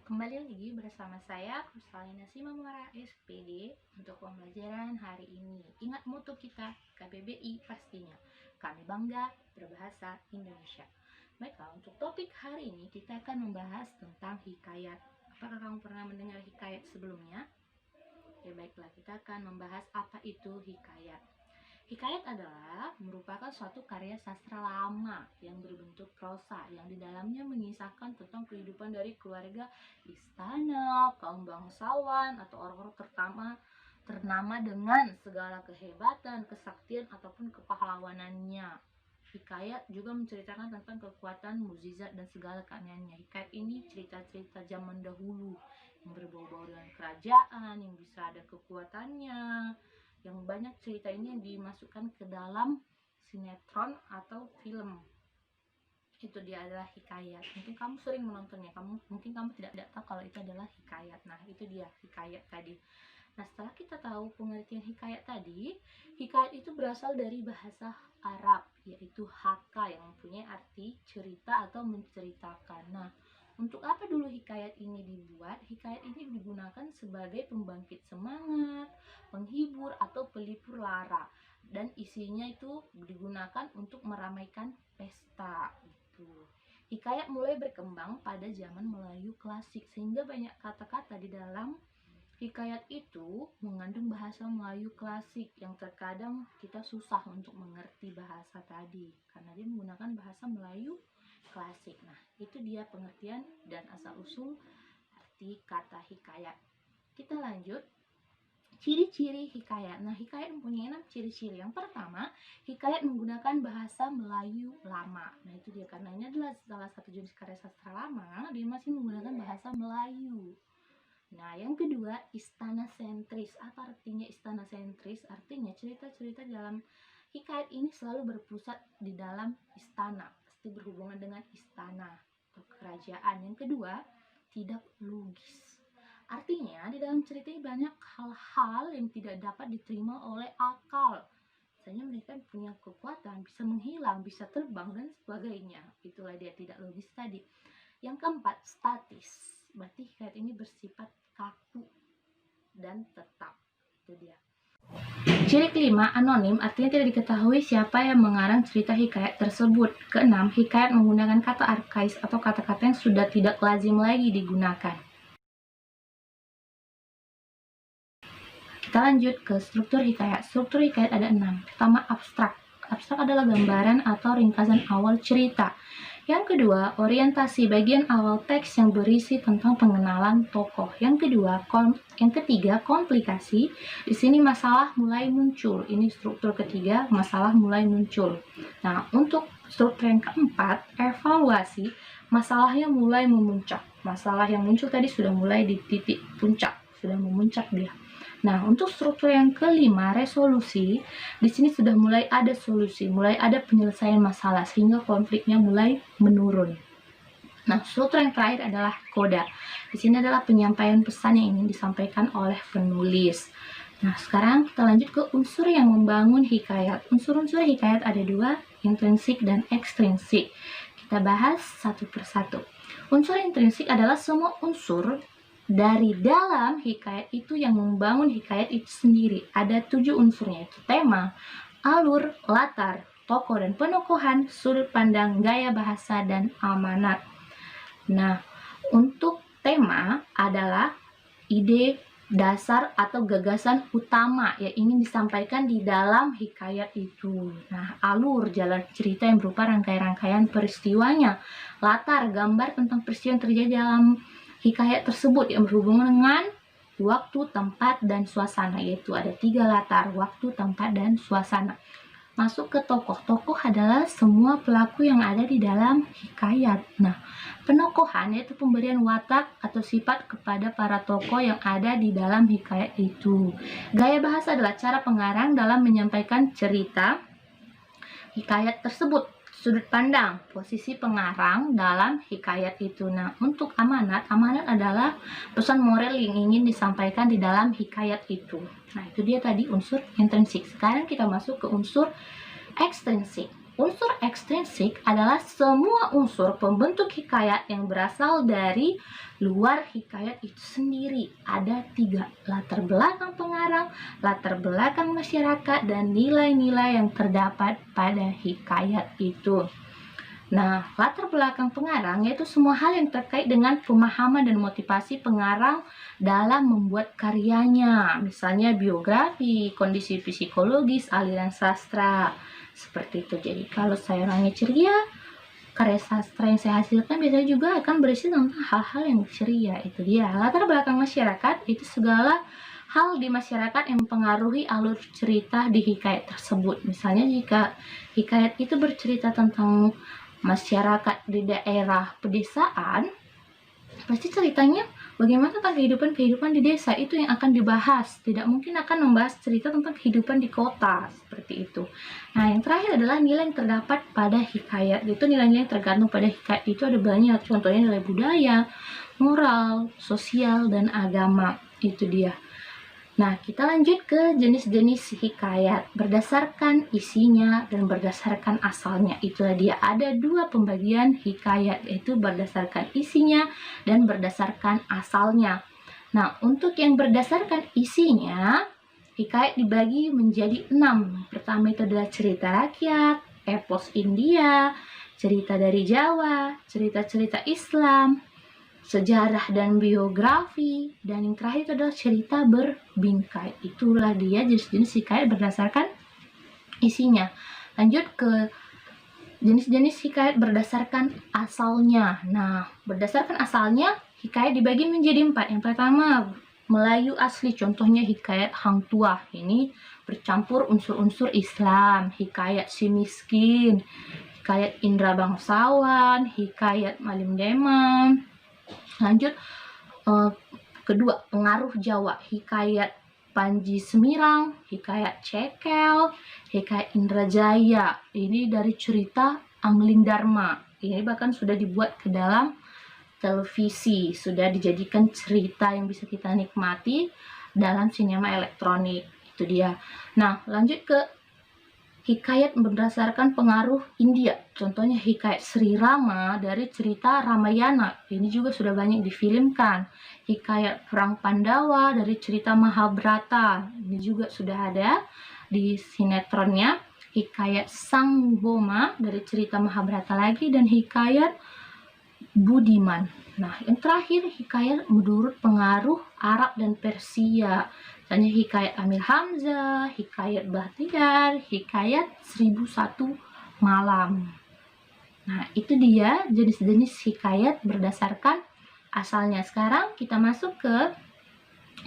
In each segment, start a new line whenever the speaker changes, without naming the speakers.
Kembali lagi bersama saya, Kristalina Simamora SPD untuk pembelajaran hari ini. Ingat mutu kita, KBBI pastinya. Kami bangga berbahasa Indonesia. Baiklah, untuk topik hari ini kita akan membahas tentang hikayat. Apakah kamu pernah mendengar hikayat sebelumnya? Oke, baiklah, kita akan membahas apa itu hikayat. Hikayat adalah merupakan suatu karya sastra lama yang berbentuk prosa yang di dalamnya mengisahkan tentang kehidupan dari keluarga istana, kaum bangsawan, atau orang-orang ternama dengan segala kehebatan, kesaktian, ataupun kepahlawanannya. Hikayat juga menceritakan tentang kekuatan, mukjizat, dan segala keanehannya. Hikayat ini cerita-cerita zaman dahulu yang berbau-bau dengan kerajaan, yang bisa ada kekuatannya, yang banyak cerita ini yang dimasukkan ke dalam sinetron atau film. Itu dia adalah hikayat. Mungkin kamu sering menontonnya, mungkin kamu tidak tahu kalau itu adalah hikayat. Nah, itu dia hikayat tadi. Nah, setelah kita tahu pengertian hikayat tadi, hikayat itu berasal dari bahasa Arab, yaitu haka, yang mempunyai arti cerita atau menceritakan. Nah, untuk apa dulu hikayat ini dibuat? Hikayat ini digunakan sebagai pembangkit semangat, penghibur, atau pelipur lara. Dan isinya itu digunakan untuk meramaikan pesta. Hikayat mulai berkembang pada zaman Melayu klasik, sehingga banyak kata-kata di dalam hikayat itu mengandung bahasa Melayu klasik yang terkadang kita susah untuk mengerti bahasa tadi karena dia menggunakan bahasa Melayu klasik. Nah, itu dia pengertian dan asal-usul arti kata hikayat. Kita lanjut. Ciri-ciri hikayat. Nah, hikayat mempunyai 6 ciri-ciri. Yang pertama, hikayat menggunakan bahasa Melayu lama. Nah, itu dia, karena ini adalah salah satu jenis karya sastra lama, dia masih menggunakan bahasa Melayu. Nah, yang kedua, istana sentris. Apa artinya istana sentris? Artinya cerita-cerita dalam hikayat ini selalu berpusat di dalam istana, pasti berhubungan dengan istana atau kerajaan. Yang kedua, tidak logis. Artinya, di dalam cerita ini banyak hal-hal yang tidak dapat diterima oleh akal. Misalnya mereka punya kekuatan, bisa menghilang, bisa terbang, dan sebagainya. Itulah dia tidak logis tadi. Yang keempat, statis. Berarti hikayat ini bersifat kaku dan tetap. Itu dia. Ciri kelima, anonim, artinya tidak diketahui siapa yang mengarang cerita hikayat tersebut. Keenam, hikayat menggunakan kata arkais atau kata-kata yang sudah tidak lazim lagi digunakan. Kita lanjut ke struktur hikayat. Struktur hikayat ada 6. Pertama, abstrak. Abstrak adalah gambaran atau ringkasan awal cerita. Yang kedua, orientasi, bagian awal teks yang berisi tentang pengenalan tokoh. Yang ketiga, komplikasi. Di sini masalah mulai muncul. Ini struktur ketiga, masalah mulai muncul. Nah, untuk struktur yang keempat, evaluasi, masalahnya mulai memuncak. Masalah yang muncul tadi sudah mulai di titik puncak, sudah memuncak dia. Nah, untuk struktur yang kelima, resolusi, di sini sudah mulai ada solusi, mulai ada penyelesaian masalah, sehingga konfliknya mulai menurun. Nah, struktur yang terakhir adalah koda. Di sini adalah penyampaian pesan yang ingin disampaikan oleh penulis. Nah, sekarang kita lanjut ke unsur yang membangun hikayat. Unsur-unsur hikayat ada 2, intrinsik dan ekstrinsik. Kita bahas satu persatu. Unsur intrinsik adalah semua unsur dari dalam hikayat itu yang membangun hikayat itu sendiri. Ada 7 unsurnya, itu tema, alur, latar, tokoh dan penokohan, sudut pandang, gaya bahasa, dan amanat. Nah, untuk tema adalah ide dasar atau gagasan utama yang ingin disampaikan di dalam hikayat itu. Nah, alur, jalan cerita yang berupa rangkaian-rangkaian peristiwanya. Latar, gambar tentang peristiwa yang terjadi dalam hikayat tersebut yang berhubungan dengan waktu, tempat, dan suasana, yaitu ada 3 latar, waktu, tempat, dan suasana. Masuk ke tokoh. Tokoh adalah semua pelaku yang ada di dalam hikayat. Nah, penokohan yaitu pemberian watak atau sifat kepada para tokoh yang ada di dalam hikayat itu. Gaya bahasa adalah cara pengarang dalam menyampaikan cerita hikayat tersebut. Sudut pandang, posisi pengarang dalam hikayat itu. Nah, untuk amanat adalah pesan moral yang ingin disampaikan di dalam hikayat itu. Nah, itu dia tadi unsur intrinsik. Sekarang kita masuk ke unsur ekstrinsik. unsur ekstrinsik adalah semua unsur pembentuk hikayat yang berasal dari luar hikayat itu sendiri. Ada 3, latar belakang pengarang, latar belakang masyarakat, dan nilai-nilai yang terdapat pada hikayat itu. Nah, latar belakang pengarang yaitu semua hal yang terkait dengan pemahaman dan motivasi pengarang dalam membuat karyanya. Misalnya biografi, kondisi psikologis, aliran sastra. Seperti itu. Jadi kalau saya orangnya ceria, karya sastra yang saya hasilkan biasanya juga akan berisi tentang hal-hal yang ceria. Itu dia. Latar belakang masyarakat itu segala hal di masyarakat yang mempengaruhi alur cerita di hikayat tersebut. Misalnya jika hikayat itu bercerita tentang masyarakat di daerah pedesaan, pasti ceritanya bagaimana tentang kehidupan di desa itu yang akan dibahas. Tidak mungkin akan membahas cerita tentang kehidupan di kota, seperti itu. Nah, yang terakhir adalah nilai yang terdapat pada hikayat. Itu nilai-nilai yang tergantung pada hikayat itu ada banyak. Contohnya nilai budaya, moral, sosial, dan agama. Itu dia. Nah, kita lanjut ke jenis-jenis hikayat berdasarkan isinya dan berdasarkan asalnya. Itulah dia, ada 2 pembagian hikayat, yaitu berdasarkan isinya dan berdasarkan asalnya. Nah, untuk yang berdasarkan isinya, hikayat dibagi menjadi 6. Pertama itu adalah cerita rakyat, epos India, cerita dari Jawa, cerita-cerita Islam, sejarah dan biografi, dan yang terakhir itu adalah cerita berbingkai. Itulah dia jenis-jenis hikayat berdasarkan isinya. Lanjut ke jenis-jenis hikayat berdasarkan asalnya. Nah, berdasarkan asalnya hikayat dibagi menjadi 4. Yang pertama, Melayu asli, contohnya hikayat Hang Tuah. Ini bercampur unsur-unsur Islam. Hikayat Si Miskin, hikayat Indra Bangsawan, hikayat Malim Demam. Lanjut, kedua, pengaruh Jawa, hikayat Panji Semirang, hikayat Cekel, hikayat Indrajaya. Ini dari cerita Angling Dharma. Ini bahkan sudah dibuat ke dalam televisi, sudah dijadikan cerita yang bisa kita nikmati dalam sinema elektronik. Itu dia. Nah, lanjut ke hikayat berdasarkan pengaruh India. Contohnya hikayat Sri Rama dari cerita Ramayana. Ini juga sudah banyak difilmkan. Hikayat Perang Pandawa dari cerita Mahabharata. Ini juga sudah ada di sinetronnya. Hikayat Sang Boma dari cerita Mahabharata lagi, dan hikayat Budiman. Nah, yang terakhir hikayat menurut pengaruh Arab dan Persia. Misalnya hikayat Amir Hamzah, hikayat Bahtiar, hikayat 1001 Malam. Nah, itu dia jenis-jenis hikayat berdasarkan asalnya. Sekarang kita masuk ke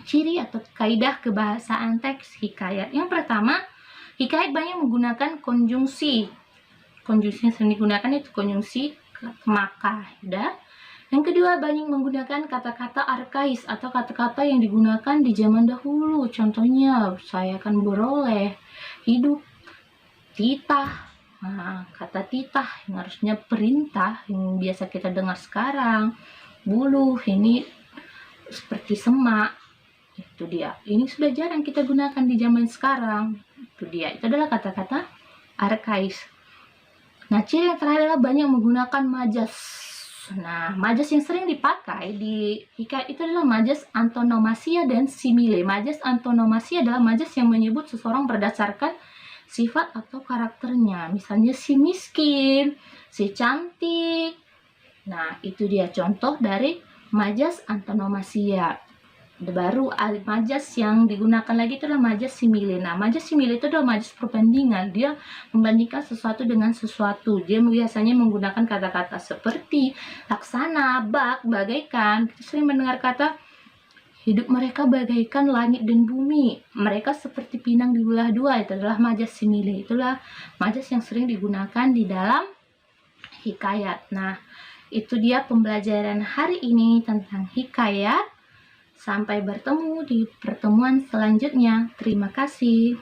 ciri atau kaidah kebahasaan teks hikayat. Yang pertama, hikayat banyak menggunakan konjungsi. Konjungsi yang sering digunakan itu konjungsi maka. Yang kedua, banyak menggunakan kata-kata arkais atau kata-kata yang digunakan di zaman dahulu. Contohnya, saya akan beroleh, hidup, titah. Nah, kata titah yang harusnya perintah yang biasa kita dengar sekarang. Buluh, ini seperti semak. Itu dia. Ini sudah jarang kita gunakan di zaman sekarang. Itu dia. Itu adalah kata-kata arkais. Nah, ciri yang terakhir adalah banyak menggunakan majas. Nah, majas yang sering dipakai di hikayat itu adalah majas antonomasia dan simile. Majas antonomasia adalah majas yang menyebut seseorang berdasarkan sifat atau karakternya. Misalnya si miskin, si cantik. Nah, itu dia contoh dari majas antonomasia. Baru majas yang digunakan lagi itu adalah majas simile. Nah, majas simile itu adalah majas perbandingan. Dia membandingkan sesuatu dengan sesuatu. Dia biasanya menggunakan kata-kata seperti laksana, bak, bagaikan. Kita sering mendengar kata hidup mereka bagaikan langit dan bumi. Mereka seperti pinang dibelah dua. Itu adalah majas simile. Itulah majas yang sering digunakan di dalam hikayat. Nah, itu dia pembelajaran hari ini tentang hikayat. Sampai bertemu di pertemuan selanjutnya. Terima kasih.